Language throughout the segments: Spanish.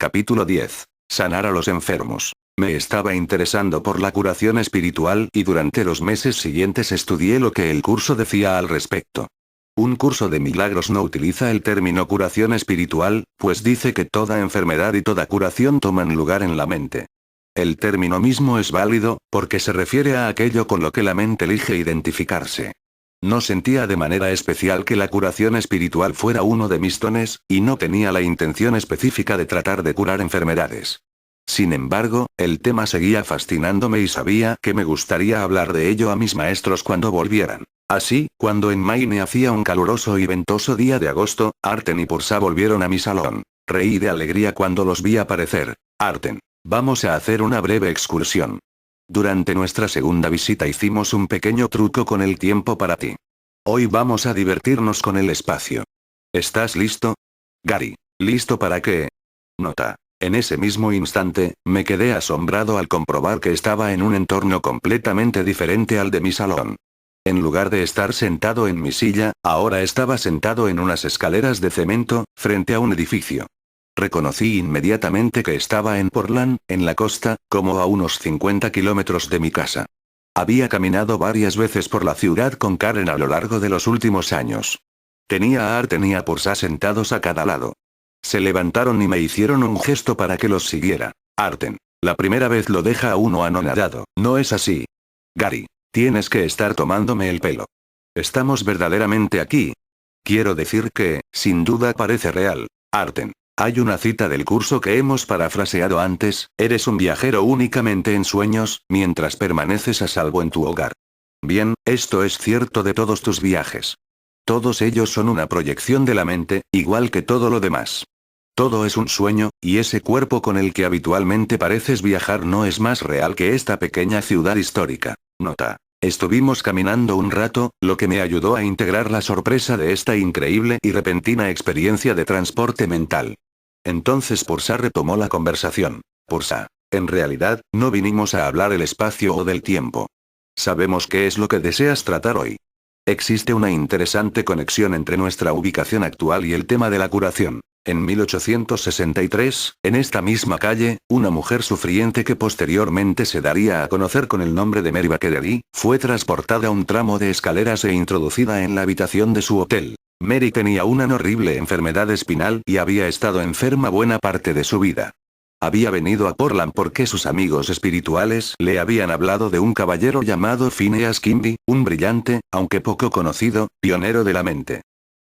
Capítulo 10. Sanar a los enfermos. Me estaba interesando por la curación espiritual y durante los meses siguientes estudié lo que el curso decía al respecto. Un curso de milagros no utiliza el término curación espiritual, pues dice que toda enfermedad y toda curación toman lugar en la mente. El término mismo es válido, porque se refiere a aquello con lo que la mente elige identificarse. No sentía de manera especial que la curación espiritual fuera uno de mis dones, y no tenía la intención específica de tratar de curar enfermedades. Sin embargo, el tema seguía fascinándome y sabía que me gustaría hablar de ello a mis maestros cuando volvieran. Así, cuando en Maine hacía un caluroso y ventoso día de agosto, Arten y Pursa volvieron a mi salón. Reí de alegría cuando los vi aparecer. Arten, vamos a hacer una breve excursión. Durante nuestra segunda visita hicimos un pequeño truco con el tiempo para ti. Hoy vamos a divertirnos con el espacio. ¿Estás listo? Gary, ¿listo para qué? Nota. En ese mismo instante, me quedé asombrado al comprobar que estaba en un entorno completamente diferente al de mi salón. En lugar de estar sentado en mi silla, ahora estaba sentado en unas escaleras de cemento, frente a un edificio. Reconocí inmediatamente que estaba en Portland, en la costa, como a unos 50 kilómetros de mi casa. Había caminado varias veces por la ciudad con Karen a lo largo de los últimos años. Tenía a Arten y a Pursa sentados a cada lado. Se levantaron y me hicieron un gesto para que los siguiera. Arten, la primera vez lo deja a uno anonadado, ¿no es así? Gary, tienes que estar tomándome el pelo. Estamos verdaderamente aquí. Quiero decir que, sin duda parece real. Arten. Hay una cita del curso que hemos parafraseado antes, eres un viajero únicamente en sueños, mientras permaneces a salvo en tu hogar. Bien, esto es cierto de todos tus viajes. Todos ellos son una proyección de la mente, igual que todo lo demás. Todo es un sueño, y ese cuerpo con el que habitualmente pareces viajar no es más real que esta pequeña ciudad histórica. Nota. Estuvimos caminando un rato, lo que me ayudó a integrar la sorpresa de esta increíble y repentina experiencia de transporte mental. Entonces Pursa retomó la conversación. Pursa, en realidad, no vinimos a hablar del espacio o del tiempo. Sabemos qué es lo que deseas tratar hoy. Existe una interesante conexión entre nuestra ubicación actual y el tema de la curación. En 1863, en esta misma calle, una mujer sufriente que posteriormente se daría a conocer con el nombre de Mary Baker, fue transportada a un tramo de escaleras e introducida en la habitación de su hotel. Mary tenía una horrible enfermedad espinal y había estado enferma buena parte de su vida. Había venido a Portland porque sus amigos espirituales le habían hablado de un caballero llamado Phineas Quimby, un brillante, aunque poco conocido, pionero de la mente.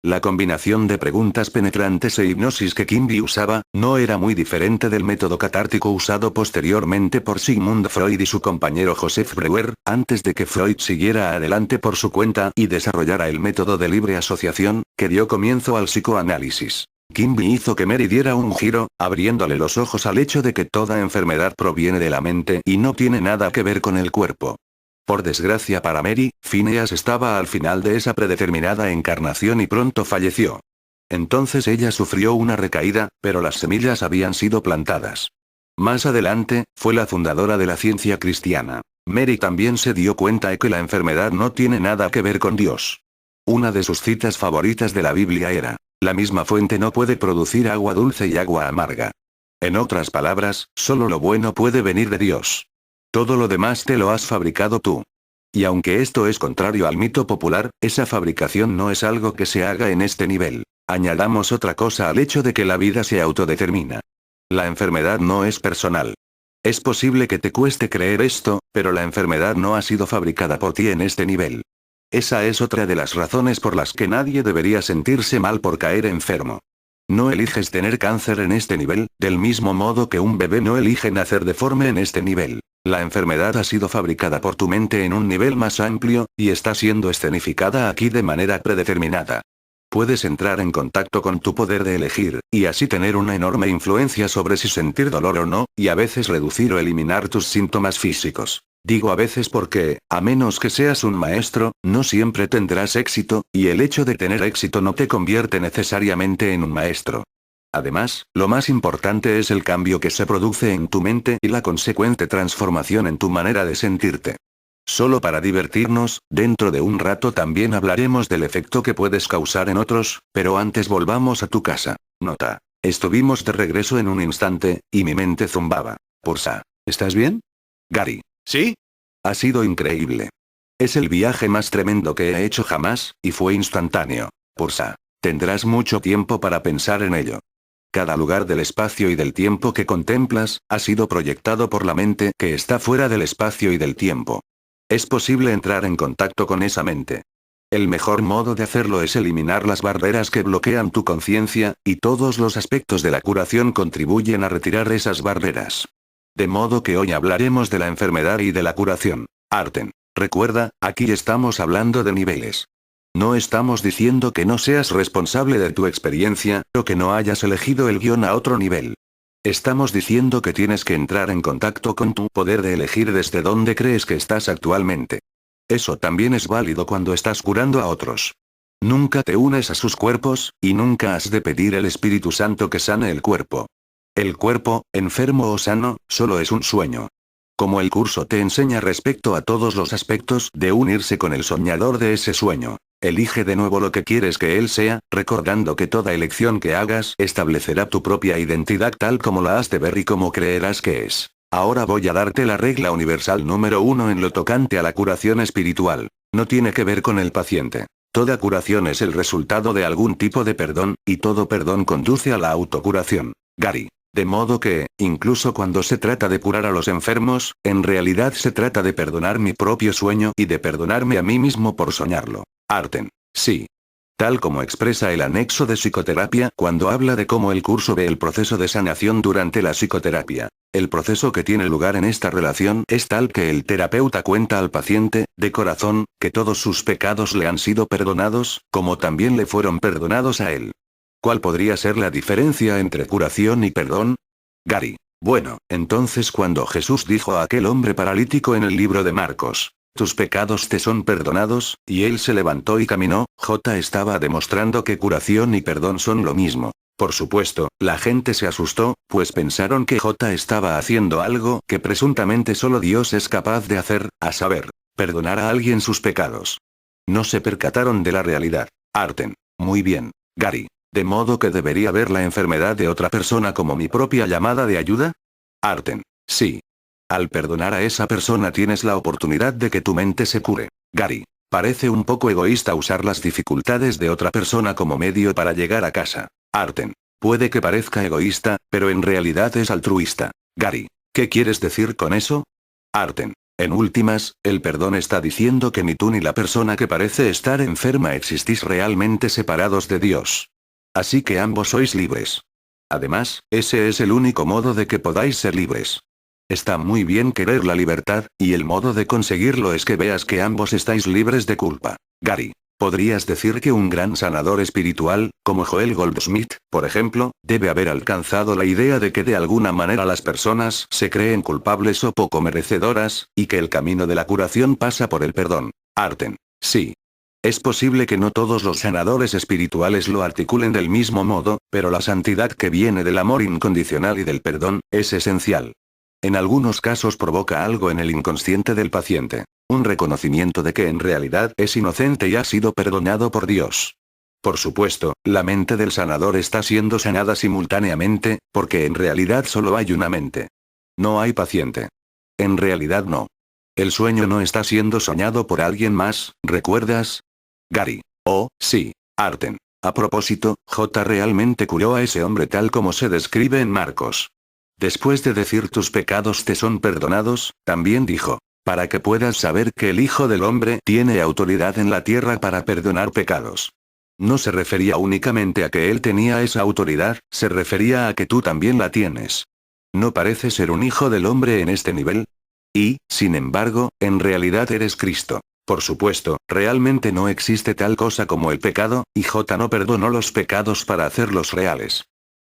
La combinación de preguntas penetrantes e hipnosis que Quimby usaba, no era muy diferente del método catártico usado posteriormente por Sigmund Freud y su compañero Joseph Breuer, antes de que Freud siguiera adelante por su cuenta y desarrollara el método de libre asociación, que dio comienzo al psicoanálisis. Quimby hizo que Mary diera un giro, abriéndole los ojos al hecho de que toda enfermedad proviene de la mente y no tiene nada que ver con el cuerpo. Por desgracia para Mary, Phineas estaba al final de esa predeterminada encarnación y pronto falleció. Entonces ella sufrió una recaída, pero las semillas habían sido plantadas. Más adelante, fue la fundadora de la ciencia cristiana. Mary también se dio cuenta de que la enfermedad no tiene nada que ver con Dios. Una de sus citas favoritas de la Biblia era, la misma fuente no puede producir agua dulce y agua amarga. En otras palabras, solo lo bueno puede venir de Dios. Todo lo demás te lo has fabricado tú. Y aunque esto es contrario al mito popular, esa fabricación no es algo que se haga en este nivel. Añadamos otra cosa al hecho de que la vida se autodetermina. La enfermedad no es personal. Es posible que te cueste creer esto, pero la enfermedad no ha sido fabricada por ti en este nivel. Esa es otra de las razones por las que nadie debería sentirse mal por caer enfermo. No eliges tener cáncer en este nivel, del mismo modo que un bebé no elige nacer deforme en este nivel. La enfermedad ha sido fabricada por tu mente en un nivel más amplio, y está siendo escenificada aquí de manera predeterminada. Puedes entrar en contacto con tu poder de elegir, y así tener una enorme influencia sobre si sentir dolor o no, y a veces reducir o eliminar tus síntomas físicos. Digo a veces porque, a menos que seas un maestro, no siempre tendrás éxito, y el hecho de tener éxito no te convierte necesariamente en un maestro. Además, lo más importante es el cambio que se produce en tu mente y la consecuente transformación en tu manera de sentirte. Solo para divertirnos, dentro de un rato también hablaremos del efecto que puedes causar en otros, pero antes volvamos a tu casa. Nota. Estuvimos de regreso en un instante, y mi mente zumbaba. Pursa, ¿estás bien? Gary. ¿Sí? Ha sido increíble. Es el viaje más tremendo que he hecho jamás, y fue instantáneo. Pursa. Tendrás mucho tiempo para pensar en ello. Cada lugar del espacio y del tiempo que contemplas, ha sido proyectado por la mente que está fuera del espacio y del tiempo. Es posible entrar en contacto con esa mente. El mejor modo de hacerlo es eliminar las barreras que bloquean tu conciencia, y todos los aspectos de la curación contribuyen a retirar esas barreras. De modo que hoy hablaremos de la enfermedad y de la curación. Arten. Recuerda, aquí estamos hablando de niveles. No estamos diciendo que no seas responsable de tu experiencia, o que no hayas elegido el guión a otro nivel. Estamos diciendo que tienes que entrar en contacto con tu poder de elegir desde dónde crees que estás actualmente. Eso también es válido cuando estás curando a otros. Nunca te unes a sus cuerpos, y nunca has de pedir el Espíritu Santo que sane el cuerpo. El cuerpo, enfermo o sano, solo es un sueño. Como el curso te enseña respecto a todos los aspectos de unirse con el soñador de ese sueño, elige de nuevo lo que quieres que él sea, recordando que toda elección que hagas establecerá tu propia identidad tal como la has de ver y como creerás que es. Ahora voy a darte la regla universal número 1 en lo tocante a la curación espiritual. No tiene que ver con el paciente. Toda curación es el resultado de algún tipo de perdón, y todo perdón conduce a la autocuración. Gary. De modo que, incluso cuando se trata de curar a los enfermos, en realidad se trata de perdonar mi propio sueño y de perdonarme a mí mismo por soñarlo. Arten. Sí. Tal como expresa el anexo de psicoterapia cuando habla de cómo el curso ve el proceso de sanación durante la psicoterapia. El proceso que tiene lugar en esta relación es tal que el terapeuta cuenta al paciente, de corazón, que todos sus pecados le han sido perdonados, como también le fueron perdonados a él. ¿Cuál podría ser la diferencia entre curación y perdón? Gary. Bueno, entonces cuando Jesús dijo a aquel hombre paralítico en el libro de Marcos, tus pecados te son perdonados, y él se levantó y caminó, estaba demostrando que curación y perdón son lo mismo. Por supuesto, la gente se asustó, pues pensaron que estaba haciendo algo que presuntamente solo Dios es capaz de hacer, a saber, perdonar a alguien sus pecados. No se percataron de la realidad. Arten. Muy bien, Gary. ¿De modo que debería ver la enfermedad de otra persona como mi propia llamada de ayuda? Arten. Sí. Al perdonar a esa persona tienes la oportunidad de que tu mente se cure. Gary. Parece un poco egoísta usar las dificultades de otra persona como medio para llegar a casa. Arten. Puede que parezca egoísta, pero en realidad es altruista. Gary. ¿Qué quieres decir con eso? Arten. En últimas, el perdón está diciendo que ni tú ni la persona que parece estar enferma existís realmente separados de Dios. Así que ambos sois libres. Además, ese es el único modo de que podáis ser libres. Está muy bien querer la libertad, y el modo de conseguirlo es que veas que ambos estáis libres de culpa. Gary. ¿Podrías decir que un gran sanador espiritual, como Joel Goldsmith, por ejemplo, debe haber alcanzado la idea de que de alguna manera las personas se creen culpables o poco merecedoras, y que el camino de la curación pasa por el perdón? Arten. Sí. Es posible que no todos los sanadores espirituales lo articulen del mismo modo, pero la santidad que viene del amor incondicional y del perdón, es esencial. En algunos casos provoca algo en el inconsciente del paciente. Un reconocimiento de que en realidad es inocente y ha sido perdonado por Dios. Por supuesto, la mente del sanador está siendo sanada simultáneamente, porque en realidad solo hay una mente. No hay paciente. En realidad no. El sueño no está siendo soñado por alguien más, ¿recuerdas? Gary. Oh, sí. Arten. A propósito, realmente curó a ese hombre tal como se describe en Marcos. Después de decir tus pecados te son perdonados, también dijo, para que puedas saber que el Hijo del Hombre tiene autoridad en la tierra para perdonar pecados. No se refería únicamente a que él tenía esa autoridad, se refería a que tú también la tienes. ¿No parece ser un hijo del hombre en este nivel? Y, sin embargo, en realidad eres Cristo. Por supuesto, realmente no existe tal cosa como el pecado, y no perdonó los pecados para hacerlos reales.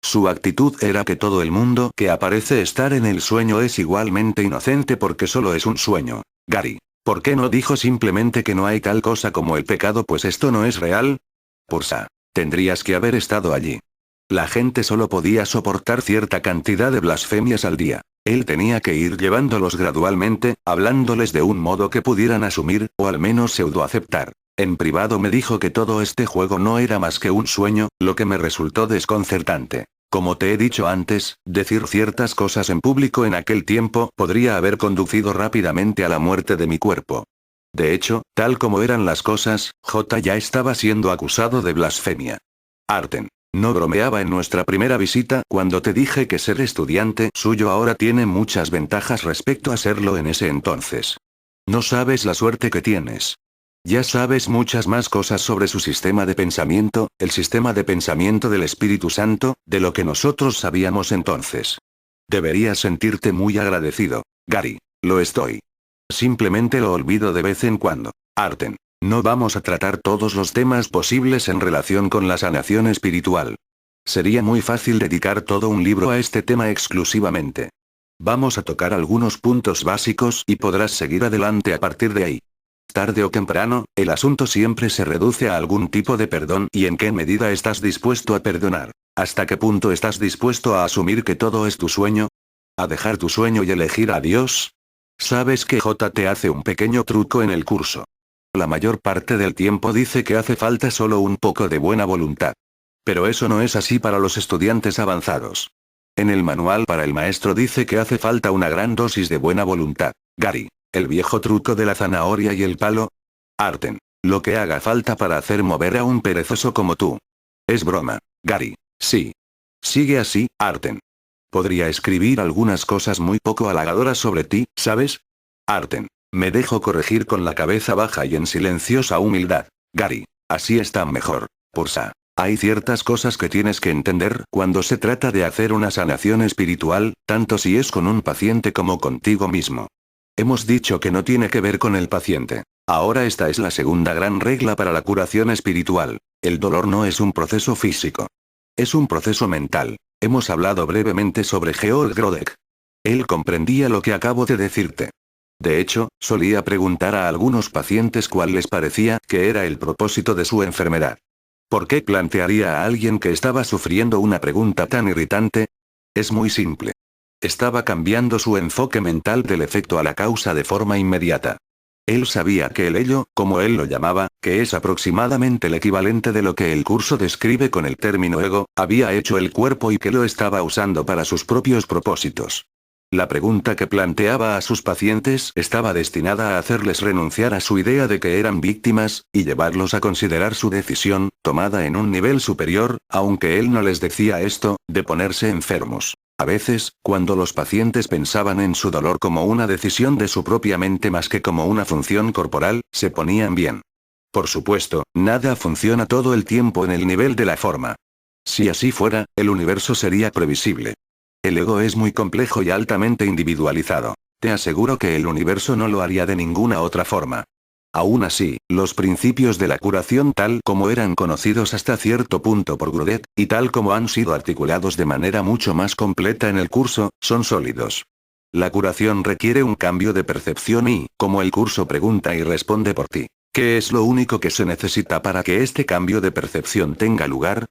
Su actitud era que todo el mundo que aparece estar en el sueño es igualmente inocente porque solo es un sueño. Gary. ¿Por qué no dijo simplemente que no hay tal cosa como el pecado pues esto no es real? Pursa. Tendrías que haber estado allí. La gente solo podía soportar cierta cantidad de blasfemias al día. Él tenía que ir llevándolos gradualmente, hablándoles de un modo que pudieran asumir, o al menos pseudo-aceptar. En privado me dijo que todo este juego no era más que un sueño, lo que me resultó desconcertante. Como te he dicho antes, decir ciertas cosas en público en aquel tiempo podría haber conducido rápidamente a la muerte de mi cuerpo. De hecho, tal como eran las cosas, J ya estaba siendo acusado de blasfemia. Arten. No bromeaba en nuestra primera visita cuando te dije que ser estudiante suyo ahora tiene muchas ventajas respecto a serlo en ese entonces. No sabes la suerte que tienes. Ya sabes muchas más cosas sobre su sistema de pensamiento, el sistema de pensamiento del Espíritu Santo, de lo que nosotros sabíamos entonces. Deberías sentirte muy agradecido, Gary. Lo estoy. Simplemente lo olvido de vez en cuando. Arten. No vamos a tratar todos los temas posibles en relación con la sanación espiritual. Sería muy fácil dedicar todo un libro a este tema exclusivamente. Vamos a tocar algunos puntos básicos y podrás seguir adelante a partir de ahí. Tarde o temprano, el asunto siempre se reduce a algún tipo de perdón y en qué medida estás dispuesto a perdonar. ¿Hasta qué punto estás dispuesto a asumir que todo es tu sueño? ¿A dejar tu sueño y elegir a Dios? Sabes que J te hace un pequeño truco en el curso. La mayor parte del tiempo dice que hace falta solo un poco de buena voluntad. Pero eso no es así para los estudiantes avanzados. En el manual para el maestro dice que hace falta una gran dosis de buena voluntad. Gary. ¿El viejo truco de la zanahoria y el palo? Arten. Lo que haga falta para hacer mover a un perezoso como tú. Es broma. Gary. Sí. Sigue así, Arten. Podría escribir algunas cosas muy poco halagadoras sobre ti, ¿sabes? Arten. Me dejo corregir con la cabeza baja y en silenciosa humildad. Gary. Así está mejor. Pursa. Hay ciertas cosas que tienes que entender cuando se trata de hacer una sanación espiritual, tanto si es con un paciente como contigo mismo. Hemos dicho que no tiene que ver con el paciente. Ahora esta es la segunda gran regla para la curación espiritual. El dolor no es un proceso físico. Es un proceso mental. Hemos hablado brevemente sobre Georg Grodek. Él comprendía lo que acabo de decirte. De hecho, solía preguntar a algunos pacientes cuál les parecía que era el propósito de su enfermedad. ¿Por qué plantearía a alguien que estaba sufriendo una pregunta tan irritante? Es muy simple. Estaba cambiando su enfoque mental del efecto a la causa de forma inmediata. Él sabía que el ello, como él lo llamaba, que es aproximadamente el equivalente de lo que el curso describe con el término ego, había hecho el cuerpo y que lo estaba usando para sus propios propósitos. La pregunta que planteaba a sus pacientes estaba destinada a hacerles renunciar a su idea de que eran víctimas, y llevarlos a considerar su decisión, tomada en un nivel superior, aunque él no les decía esto, de ponerse enfermos. A veces, cuando los pacientes pensaban en su dolor como una decisión de su propia mente más que como una función corporal, se ponían bien. Por supuesto, nada funciona todo el tiempo en el nivel de la forma. Si así fuera, el universo sería previsible. El ego es muy complejo y altamente individualizado. Te aseguro que el universo no lo haría de ninguna otra forma. Aún así, los principios de la curación tal como eran conocidos hasta cierto punto por Grodek, y tal como han sido articulados de manera mucho más completa en el curso, son sólidos. La curación requiere un cambio de percepción y, como el curso pregunta y responde por ti, ¿qué es lo único que se necesita para que este cambio de percepción tenga lugar?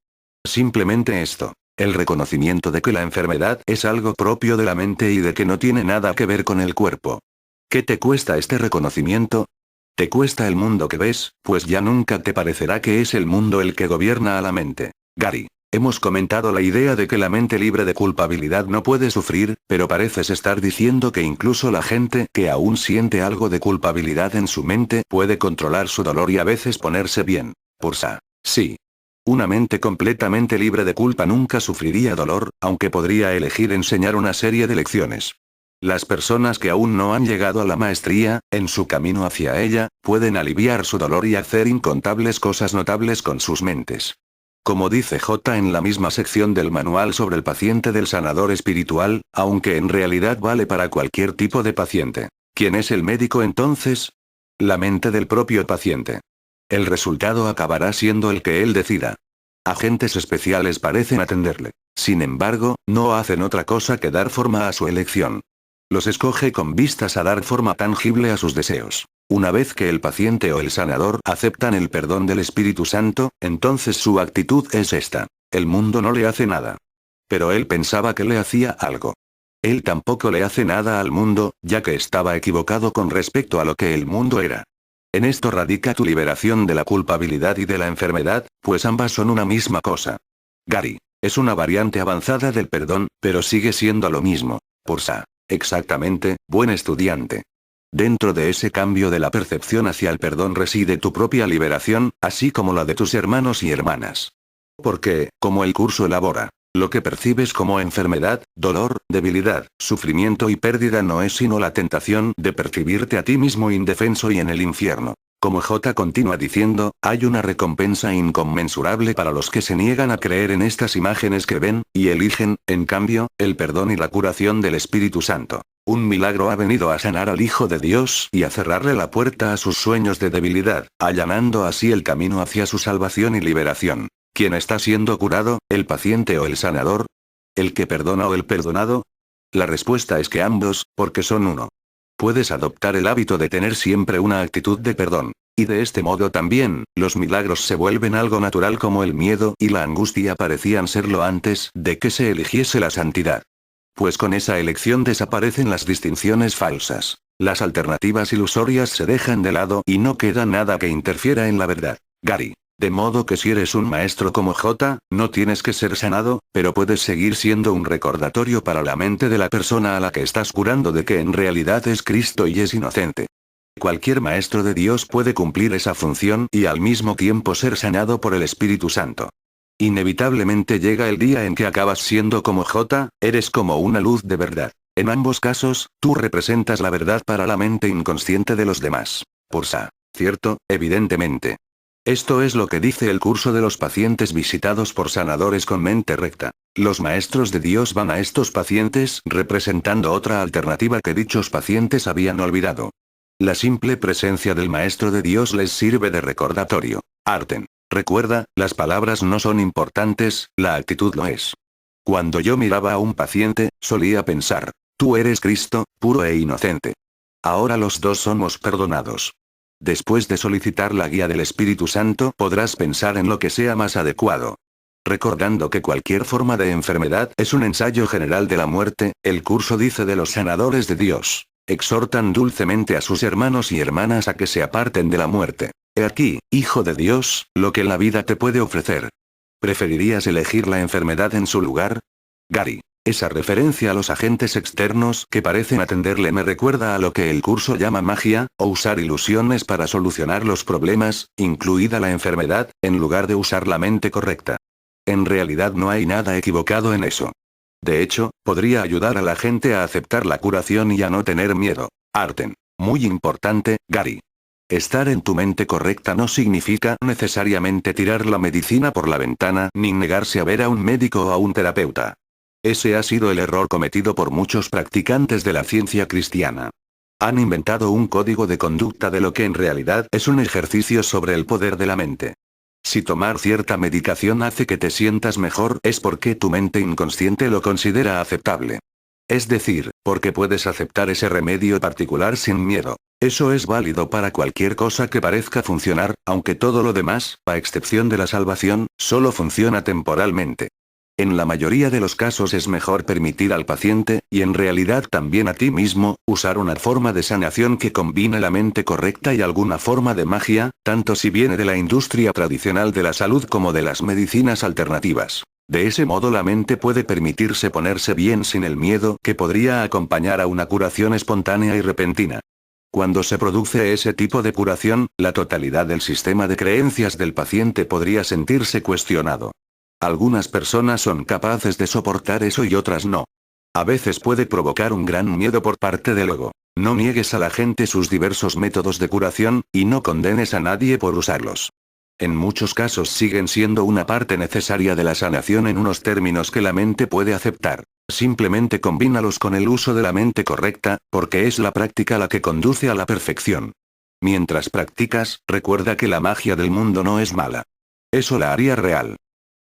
Simplemente esto. El reconocimiento de que la enfermedad es algo propio de la mente y de que no tiene nada que ver con el cuerpo. ¿Qué te cuesta este reconocimiento? Te cuesta el mundo que ves, pues ya nunca te parecerá que es el mundo el que gobierna a la mente. Gary, hemos comentado la idea de que la mente libre de culpabilidad no puede sufrir, pero pareces estar diciendo que incluso la gente que aún siente algo de culpabilidad en su mente puede controlar su dolor y a veces ponerse bien. Pursa. Sí. Una mente completamente libre de culpa nunca sufriría dolor, aunque podría elegir enseñar una serie de lecciones. Las personas que aún no han llegado a la maestría, en su camino hacia ella, pueden aliviar su dolor y hacer incontables cosas notables con sus mentes. Como dice J en la misma sección del manual sobre el paciente del sanador espiritual, aunque en realidad vale para cualquier tipo de paciente. ¿Quién es el médico entonces? La mente del propio paciente. El resultado acabará siendo el que él decida. Agentes especiales parecen atenderle. Sin embargo, no hacen otra cosa que dar forma a su elección. Los escoge con vistas a dar forma tangible a sus deseos. Una vez que el paciente o el sanador aceptan el perdón del Espíritu Santo, entonces su actitud es esta. El mundo no le hace nada. Pero él pensaba que le hacía algo. Él tampoco le hace nada al mundo, ya que estaba equivocado con respecto a lo que el mundo era. En esto radica tu liberación de la culpabilidad y de la enfermedad, pues ambas son una misma cosa. Gary. Es una variante avanzada del perdón, pero sigue siendo lo mismo. Pursa. Exactamente, buen estudiante. Dentro de ese cambio de la percepción hacia el perdón reside tu propia liberación, así como la de tus hermanos y hermanas. Porque, como el curso elabora, lo que percibes como enfermedad, dolor, debilidad, sufrimiento y pérdida no es sino la tentación de percibirte a ti mismo indefenso y en el infierno. Como J continúa diciendo, hay una recompensa inconmensurable para los que se niegan a creer en estas imágenes que ven, y eligen, en cambio, el perdón y la curación del Espíritu Santo. Un milagro ha venido a sanar al Hijo de Dios y a cerrarle la puerta a sus sueños de debilidad, allanando así el camino hacia su salvación y liberación. ¿Quién está siendo curado, el paciente o el sanador? ¿El que perdona o el perdonado? La respuesta es que ambos, porque son uno. Puedes adoptar el hábito de tener siempre una actitud de perdón. Y de este modo también, los milagros se vuelven algo natural como el miedo y la angustia parecían serlo antes de que se eligiese la santidad. Pues con esa elección desaparecen las distinciones falsas. Las alternativas ilusorias se dejan de lado y no queda nada que interfiera en la verdad. Gary. De modo que si eres un maestro como J, no tienes que ser sanado, pero puedes seguir siendo un recordatorio para la mente de la persona a la que estás curando de que en realidad es Cristo y es inocente. Cualquier maestro de Dios puede cumplir esa función y al mismo tiempo ser sanado por el Espíritu Santo. Inevitablemente llega el día en que acabas siendo como J, eres como una luz de verdad. En ambos casos, tú representas la verdad para la mente inconsciente de los demás. Pursa. ¿Cierto? Evidentemente. Esto es lo que dice el curso de los pacientes visitados por sanadores con mente recta. Los maestros de Dios van a estos pacientes representando otra alternativa que dichos pacientes habían olvidado. La simple presencia del maestro de Dios les sirve de recordatorio. Arten. Recuerda, las palabras no son importantes, la actitud lo es. Cuando yo miraba a un paciente, solía pensar, tú eres Cristo, puro e inocente. Ahora los dos somos perdonados. Después de solicitar la guía del Espíritu Santo, podrás pensar en lo que sea más adecuado. Recordando que cualquier forma de enfermedad es un ensayo general de la muerte, el curso dice de los sanadores de Dios. Exhortan dulcemente a sus hermanos y hermanas a que se aparten de la muerte. He aquí, Hijo de Dios, lo que la vida te puede ofrecer. ¿Preferirías elegir la enfermedad en su lugar? Gary. Esa referencia a los agentes externos que parecen atenderle me recuerda a lo que el curso llama magia, o usar ilusiones para solucionar los problemas, incluida la enfermedad, en lugar de usar la mente correcta. En realidad no hay nada equivocado en eso. De hecho, podría ayudar a la gente a aceptar la curación y a no tener miedo. Arten. Muy importante, Gary. Estar en tu mente correcta no significa necesariamente tirar la medicina por la ventana ni negarse a ver a un médico o a un terapeuta. Ese ha sido el error cometido por muchos practicantes de la ciencia cristiana. Han inventado un código de conducta de lo que en realidad es un ejercicio sobre el poder de la mente. Si tomar cierta medicación hace que te sientas mejor es porque tu mente inconsciente lo considera aceptable. Es decir, porque puedes aceptar ese remedio particular sin miedo. Eso es válido para cualquier cosa que parezca funcionar, aunque todo lo demás, a excepción de la salvación, solo funciona temporalmente. En la mayoría de los casos es mejor permitir al paciente, y en realidad también a ti mismo, usar una forma de sanación que combine la mente correcta y alguna forma de magia, tanto si viene de la industria tradicional de la salud como de las medicinas alternativas. De ese modo la mente puede permitirse ponerse bien sin el miedo que podría acompañar a una curación espontánea y repentina. Cuando se produce ese tipo de curación, la totalidad del sistema de creencias del paciente podría sentirse cuestionado. Algunas personas son capaces de soportar eso y otras no. A veces puede provocar un gran miedo por parte del ego. No niegues a la gente sus diversos métodos de curación, y no condenes a nadie por usarlos. En muchos casos siguen siendo una parte necesaria de la sanación en unos términos que la mente puede aceptar. Simplemente combínalos con el uso de la mente correcta, porque es la práctica la que conduce a la perfección. Mientras practicas, recuerda que la magia del mundo no es mala. Eso la haría real.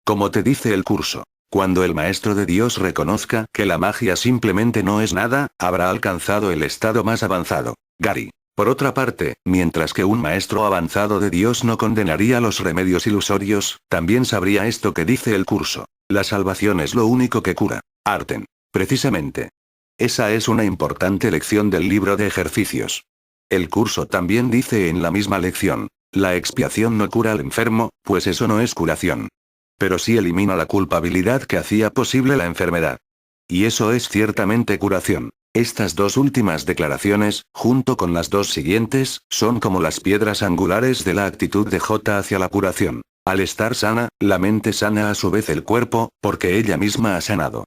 Como te dice el curso, cuando el maestro de Dios reconozca que la magia simplemente no es nada, habrá alcanzado el estado más avanzado. Gary. Por otra parte, mientras que un maestro avanzado de Dios no condenaría los remedios ilusorios, también sabría esto que dice el curso. La salvación es lo único que cura. Arten. Precisamente. Esa es una importante lección del libro de ejercicios. El curso también dice en la misma lección, la expiación no cura al enfermo, pues eso no es curación. pero sí elimina la culpabilidad que hacía posible la enfermedad. Y eso es ciertamente curación. Estas dos últimas declaraciones, junto con las dos siguientes, son como las piedras angulares de la actitud de J hacia la curación. Al estar sana, la mente sana a su vez el cuerpo, porque ella misma ha sanado.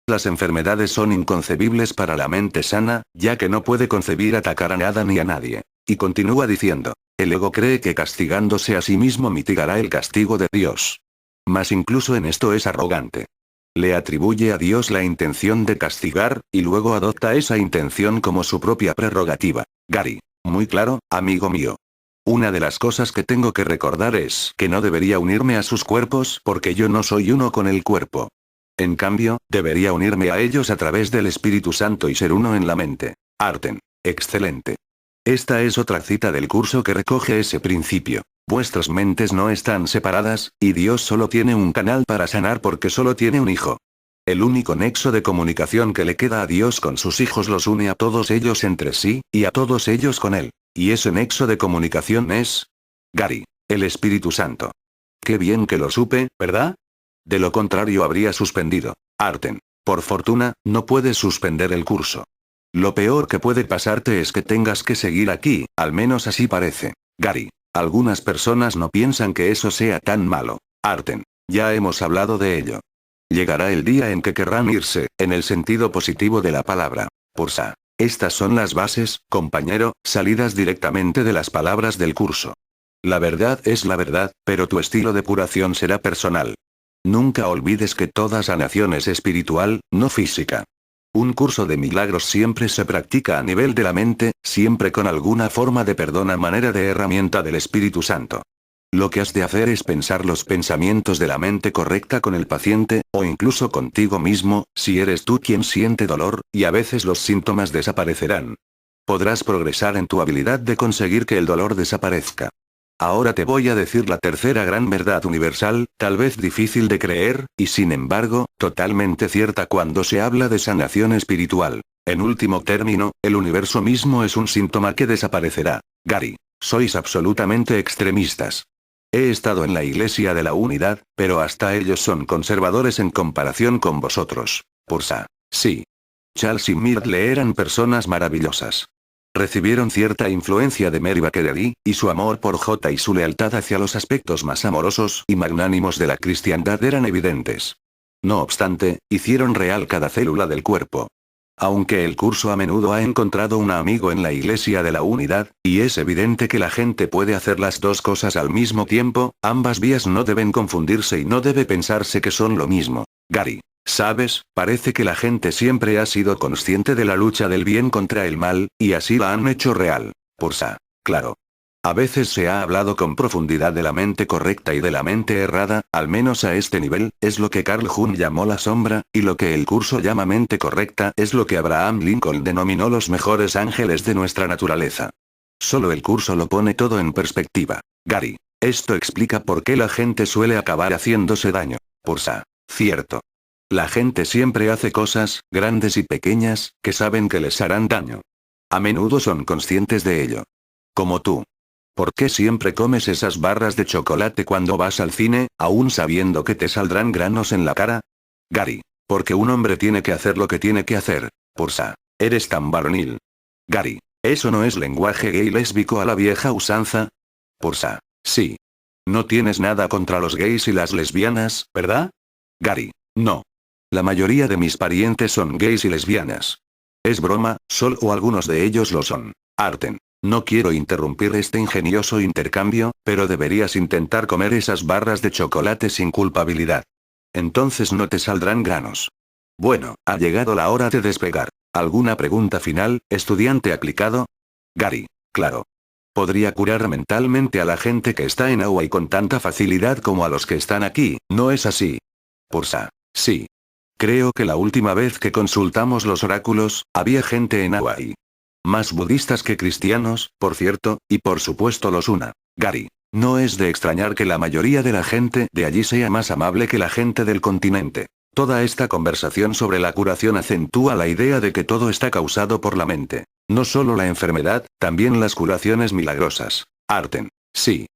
Las enfermedades son inconcebibles para la mente sana, ya que no puede concebir atacar a nada ni a nadie. Y continúa diciendo, el ego cree que castigándose a sí mismo mitigará el castigo de Dios. Mas incluso en esto es arrogante. Le atribuye a Dios la intención de castigar, y luego adopta esa intención como su propia prerrogativa. Gary, muy claro, amigo mío. Una de las cosas que tengo que recordar es que no debería unirme a sus cuerpos porque yo no soy uno con el cuerpo. En cambio, debería unirme a ellos a través del Espíritu Santo y ser uno en la mente. Arten. Excelente. Esta es otra cita del curso que recoge ese principio. Vuestras mentes no están separadas, y Dios solo tiene un canal para sanar porque solo tiene un hijo. El único nexo de comunicación que le queda a Dios con sus hijos los une a todos ellos entre sí, y a todos ellos con Él. Y ese nexo de comunicación es... Gary, el Espíritu Santo. Qué bien que lo supe, ¿verdad? De lo contrario habría suspendido. Arten. Por fortuna, no puedes suspender el curso. Lo peor que puede pasarte es que tengas que seguir aquí, al menos así parece. Gary. Algunas personas no piensan que eso sea tan malo. Arten. Ya hemos hablado de ello. Llegará el día en que querrán irse, en el sentido positivo de la palabra. Pursa. Estas son las bases, compañero, salidas directamente de las palabras del curso. La verdad es la verdad, pero tu estilo de curación será personal. Nunca olvides que toda sanación es espiritual, no física. Un curso de milagros siempre se practica a nivel de la mente, siempre con alguna forma de perdón a manera de herramienta del Espíritu Santo. Lo que has de hacer es pensar los pensamientos de la mente correcta con el paciente, o incluso contigo mismo, si eres tú quien siente dolor, y a veces los síntomas desaparecerán. Podrás progresar en tu habilidad de conseguir que el dolor desaparezca. Ahora te voy a decir la tercera gran verdad universal, tal vez difícil de creer, y sin embargo, totalmente cierta cuando se habla de sanación espiritual. En último término, el universo mismo es un síntoma que desaparecerá. Gary, sois absolutamente extremistas. He estado en la Iglesia de la Unidad, pero hasta ellos son conservadores en comparación con vosotros. Pursa. Sí. Charles y Myrtle eran personas maravillosas. Recibieron cierta influencia de Mary Baker y su amor por J y su lealtad hacia los aspectos más amorosos y magnánimos de la cristiandad eran evidentes. No obstante, hicieron real cada célula del cuerpo. Aunque el curso a menudo ha encontrado un amigo en la Iglesia de la Unidad, y es evidente que la gente puede hacer las dos cosas al mismo tiempo, ambas vías no deben confundirse y no debe pensarse que son lo mismo. Gary. ¿Sabes? Parece que la gente siempre ha sido consciente de la lucha del bien contra el mal, y así la han hecho real. Pursa. Claro. A veces se ha hablado con profundidad de la mente correcta y de la mente errada, al menos a este nivel, es lo que Carl Jung llamó la sombra, y lo que el curso llama mente correcta es lo que Abraham Lincoln denominó los mejores ángeles de nuestra naturaleza. Solo el curso lo pone todo en perspectiva. Gary. Esto explica por qué la gente suele acabar haciéndose daño. Pursa. Cierto. La gente siempre hace cosas, grandes y pequeñas, que saben que les harán daño. A menudo son conscientes de ello. Como tú. ¿Por qué siempre comes esas barras de chocolate cuando vas al cine, aún sabiendo que te saldrán granos en la cara? Gary. Porque un hombre tiene que hacer lo que tiene que hacer. Pursa. Eres tan varonil. Gary. ¿Eso no es lenguaje gay lésbico a la vieja usanza? Pursa. Sí. No tienes nada contra los gays y las lesbianas, ¿verdad? Gary. No. La mayoría de mis parientes son gays y lesbianas. Es broma, solo algunos de ellos lo son. Arten. No quiero interrumpir este ingenioso intercambio, pero deberías intentar comer esas barras de chocolate sin culpabilidad. Entonces no te saldrán granos. Bueno, ha llegado la hora de despegar. ¿Alguna pregunta final, estudiante aplicado? Gary. Claro. Podría curar mentalmente a la gente que está en Hawaii con tanta facilidad como a los que están aquí, ¿no es así? Pursa. Sí. Creo que la última vez que consultamos los oráculos, había gente en Hawaii. Más budistas que cristianos, por cierto, y por supuesto los una. Gary. No es de extrañar que la mayoría de la gente de allí sea más amable que la gente del continente. Toda esta conversación sobre la curación acentúa la idea de que todo está causado por la mente. No solo la enfermedad, también las curaciones milagrosas. Arten. Sí.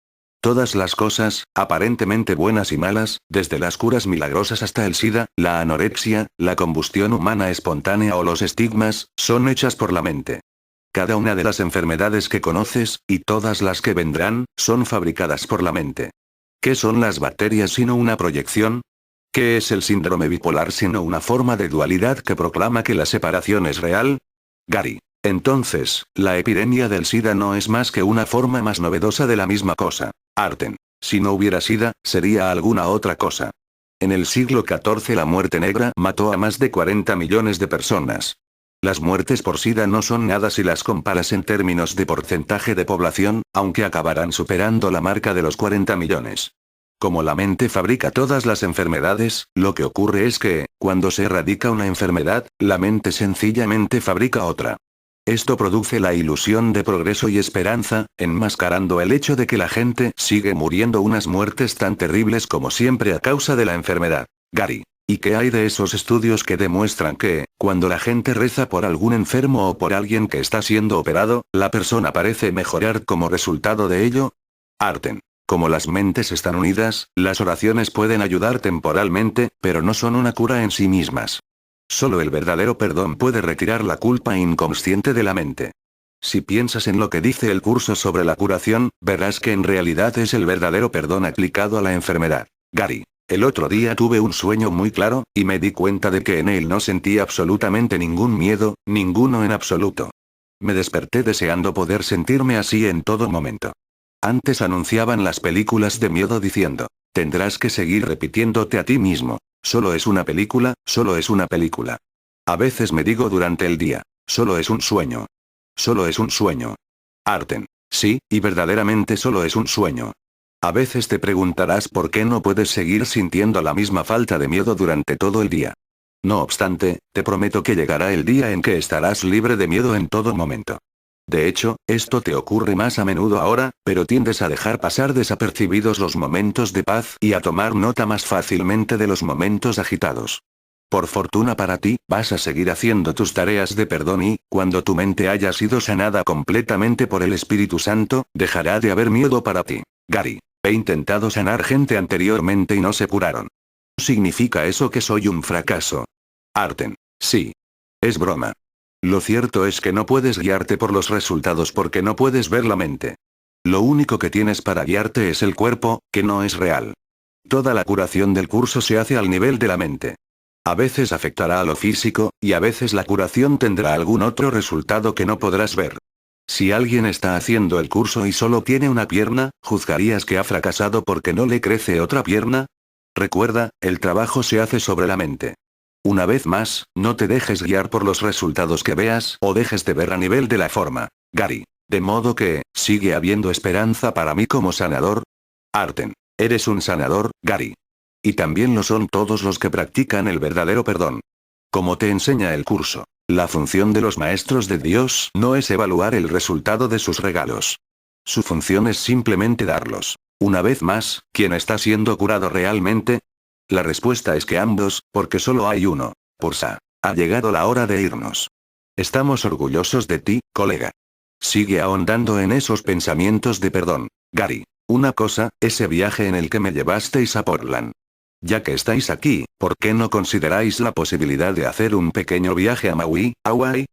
Todas las cosas, aparentemente buenas y malas, desde las curas milagrosas hasta el SIDA, la anorexia, la combustión humana espontánea o los estigmas, son hechas por la mente. Cada una de las enfermedades que conoces, y todas las que vendrán, son fabricadas por la mente. ¿Qué son las bacterias sino una proyección? ¿Qué es el síndrome bipolar sino una forma de dualidad que proclama que la separación es real? Gary. Entonces, la epidemia del SIDA no es más que una forma más novedosa de la misma cosa. Arten. Si no hubiera SIDA, sería alguna otra cosa. En el siglo XIV la muerte negra mató a más de 40 millones de personas. Las muertes por SIDA no son nada si las comparas en términos de porcentaje de población, aunque acabarán superando la marca de los 40 millones. Como la mente fabrica todas las enfermedades, lo que ocurre es que, cuando se erradica una enfermedad, la mente sencillamente fabrica otra. Esto produce la ilusión de progreso y esperanza, enmascarando el hecho de que la gente sigue muriendo unas muertes tan terribles como siempre a causa de la enfermedad. Gary. ¿Y qué hay de esos estudios que demuestran que, cuando la gente reza por algún enfermo o por alguien que está siendo operado, la persona parece mejorar como resultado de ello? Arten. Como las mentes están unidas, las oraciones pueden ayudar temporalmente, pero no son una cura en sí mismas. Solo el verdadero perdón puede retirar la culpa inconsciente de la mente. Si piensas en lo que dice el curso sobre la curación, verás que en realidad es el verdadero perdón aplicado a la enfermedad. Gary. El otro día tuve un sueño muy claro, y me di cuenta de que en él no sentí absolutamente ningún miedo, ninguno en absoluto. Me desperté deseando poder sentirme así en todo momento. Antes anunciaban las películas de miedo diciendo, tendrás que seguir repitiéndote a ti mismo. Solo es una película, solo es una película. A veces me digo durante el día, solo es un sueño. Solo es un sueño. Arten. Sí, y verdaderamente solo es un sueño. A veces te preguntarás por qué no puedes seguir sintiendo la misma falta de miedo durante todo el día. No obstante, te prometo que llegará el día en que estarás libre de miedo en todo momento. De hecho, esto te ocurre más a menudo ahora, pero tiendes a dejar pasar desapercibidos los momentos de paz y a tomar nota más fácilmente de los momentos agitados. Por fortuna para ti, vas a seguir haciendo tus tareas de perdón y, cuando tu mente haya sido sanada completamente por el Espíritu Santo, dejará de haber miedo para ti. Gary. He intentado sanar gente anteriormente y no se curaron. ¿Significa eso que soy un fracaso? Arten. Sí. Es broma. Lo cierto es que no puedes guiarte por los resultados porque no puedes ver la mente. Lo único que tienes para guiarte es el cuerpo, que no es real. Toda la curación del curso se hace al nivel de la mente. A veces afectará a lo físico, y a veces la curación tendrá algún otro resultado que no podrás ver. Si alguien está haciendo el curso y solo tiene una pierna, ¿juzgarías que ha fracasado porque no le crece otra pierna? Recuerda, el trabajo se hace sobre la mente. Una vez más, no te dejes guiar por los resultados que veas o dejes de ver a nivel de la forma. Gary. De modo que, ¿sigue habiendo esperanza para mí como sanador? Arten. Eres un sanador, Gary. Y también lo son todos los que practican el verdadero perdón. Como te enseña el curso, la función de los maestros de Dios no es evaluar el resultado de sus regalos. Su función es simplemente darlos. Una vez más, ¿quién está siendo curado realmente? La respuesta es que ambos, porque solo hay uno. Pursa. Ha llegado la hora de irnos. Estamos orgullosos de ti, colega. Sigue ahondando en esos pensamientos de perdón, Gary. Una cosa, ese viaje en el que me llevasteis a Portland. Ya que estáis aquí, ¿por qué no consideráis la posibilidad de hacer un pequeño viaje a Maui, Hawái?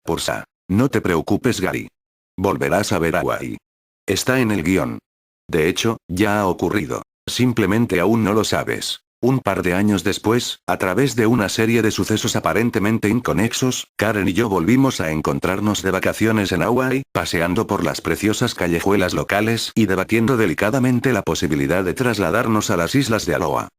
Pursa. No te preocupes, Gary. Volverás a ver Hawái. Está en el guión. De hecho, ya ha ocurrido. Simplemente aún no lo sabes. Un par de años después, a través de una serie de sucesos aparentemente inconexos, Karen y yo volvimos a encontrarnos de vacaciones en Hawái, paseando por las preciosas callejuelas locales y debatiendo delicadamente la posibilidad de trasladarnos a las islas de Aloha.